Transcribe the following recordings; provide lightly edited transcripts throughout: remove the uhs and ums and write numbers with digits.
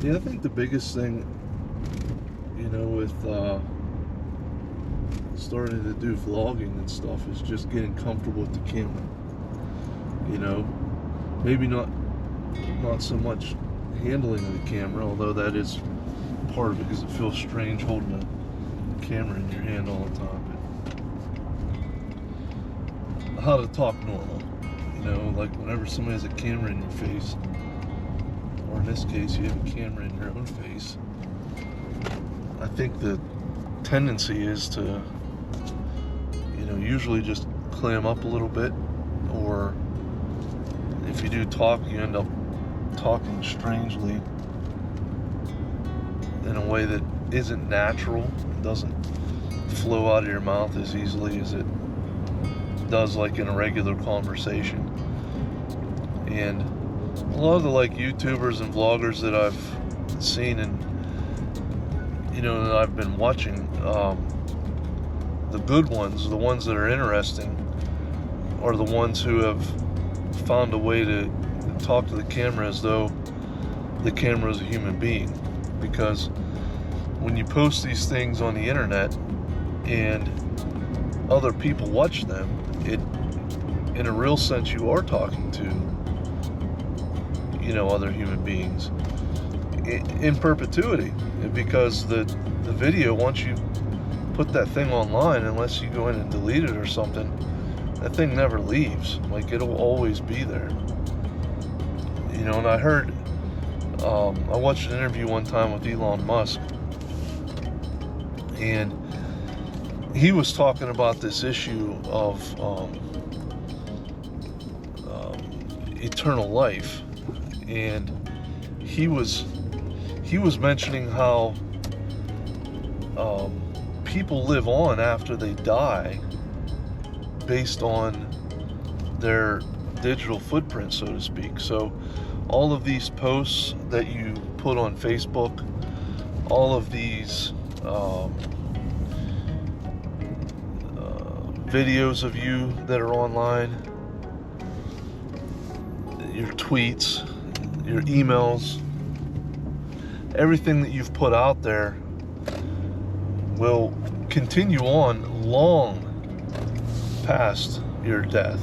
Yeah, I think the biggest thing, with starting to do vlogging and stuff is just getting comfortable with the camera. You know, maybe not so much handling of the camera, although that is part of it because it feels strange holding a camera in your hand all the time. But how to talk normal. Like whenever somebody has a camera in your face, or in this case, you have a camera in your own face, I think the tendency is to, usually just clam up a little bit, or if you do talk, you end up talking strangely in a way that isn't natural. It doesn't flow out of your mouth as easily as it does like in a regular conversation. And a lot of the YouTubers and vloggers that I've seen and that I've been watching, the good ones, the ones that are interesting, are the ones who have found a way to talk to the camera as though the camera is a human being. Because when you post these things on the internet and other people watch them, in a real sense, you are talking to other human beings in perpetuity, because the video, once you put that thing online, unless you go in and delete it or something, that thing never leaves. Like, it'll always be there. And I heard, I watched an interview one time with Elon Musk, and he was talking about this issue of eternal life, and he was mentioning how people live on after they die based on their digital footprint, so to speak. So all of these posts that you put on Facebook, all of these videos of you that are online, your tweets, your emails, everything that you've put out there will continue on long past your death.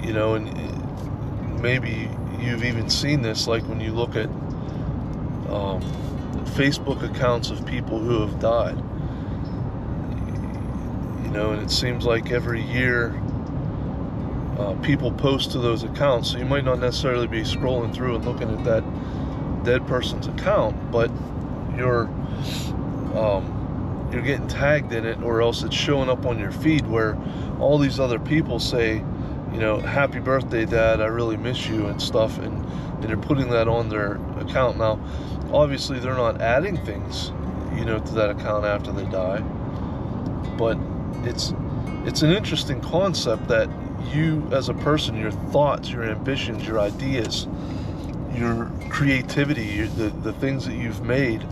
And maybe you've even seen this, like when you look at Facebook accounts of people who have died. And it seems like every year people post to those accounts, so you might not necessarily be scrolling through and looking at that dead person's account, but you're getting tagged in it, or else it's showing up on your feed where all these other people say, happy birthday, Dad, I really miss you, and stuff, and they're putting that on their account. Now, obviously, they're not adding things, to that account after they die, but it's an interesting concept that you as a person, your thoughts, your ambitions, your ideas, your creativity, the things that you've made,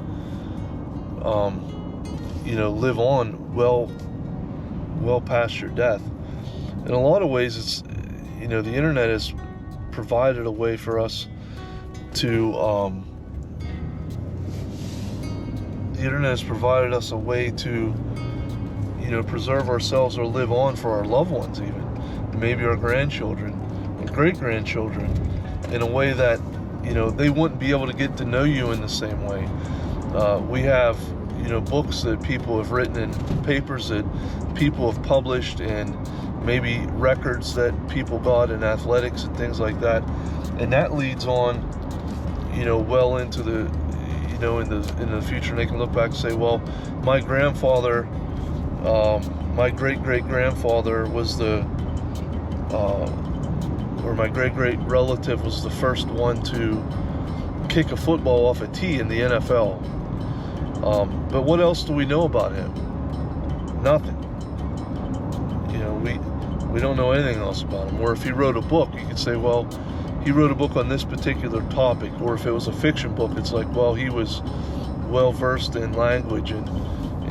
live on well past your death. In a lot of ways, it's, the internet has provided a way for us to, preserve ourselves or live on for our loved ones, even maybe our grandchildren and great-grandchildren, in a way that they wouldn't be able to get to know you in the same way. We have books that people have written and papers that people have published, and maybe records that people got in athletics and things like that, and that leads on well into the in the future, and they can look back and say, well, my grandfather, my great-great-grandfather was or my great-great relative was the first one to kick a football off a tee in the NFL. But what else do we know about him? Nothing. We don't know anything else about him. Or if he wrote a book, you could say, well, he wrote a book on this particular topic. Or if it was a fiction book, it's like, well, he was well versed in language, and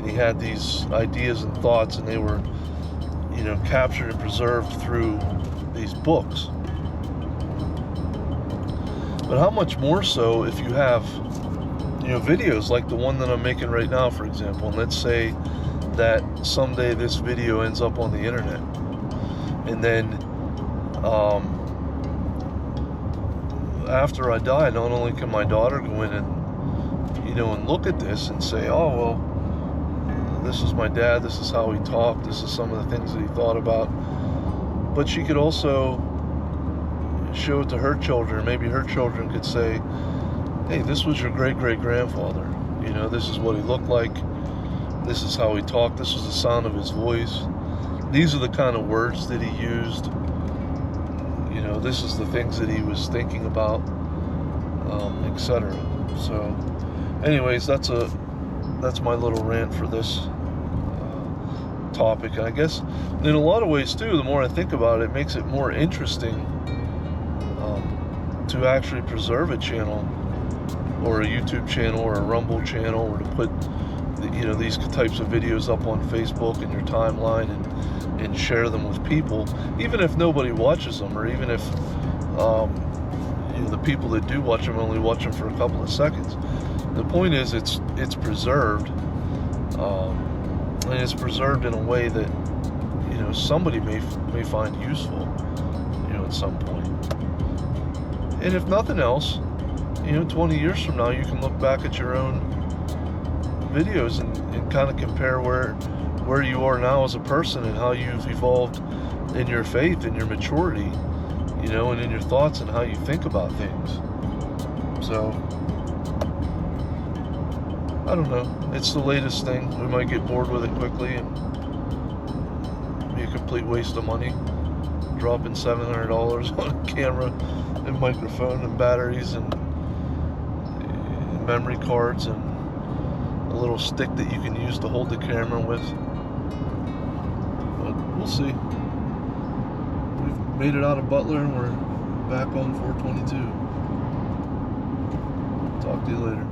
he had these ideas and thoughts, and they were captured and preserved through these books. But how much more so if you have, videos like the one that I'm making right now, for example, and let's say that someday this video ends up on the internet, and then after I die, not only can my daughter go in and and look at this and say, oh well, this is my dad, this is how he talked, this is some of the things that he thought about, but she could also show it to her children. Maybe her children could say, hey, this was your great-great-grandfather, this is what he looked like, this is how he talked, this was the sound of his voice, these are the kind of words that he used, this is the things that he was thinking about, etc. So anyways, that's my little rant for this topic. And I guess in a lot of ways too, the more I think about it, it makes it more interesting to actually preserve a channel or a YouTube channel or a Rumble channel, or to put these types of videos up on Facebook in your timeline and share them with people, even if nobody watches them, or even if the people that do watch them only watch them for a couple of seconds. The point is, it's preserved, and it's preserved in a way that somebody may find useful, at some point. And if nothing else, 20 years from now, you can look back at your own videos and kind of compare where you are now as a person, and how you've evolved in your faith and your maturity, and in your thoughts and how you think about things. So I don't know. It's the latest thing. We might get bored with it quickly and be a complete waste of money, dropping $700 on a camera and microphone and batteries and memory cards and a little stick that you can use to hold the camera with. But we'll see. We've made it out of Butler and we're back on 422. Talk to you later.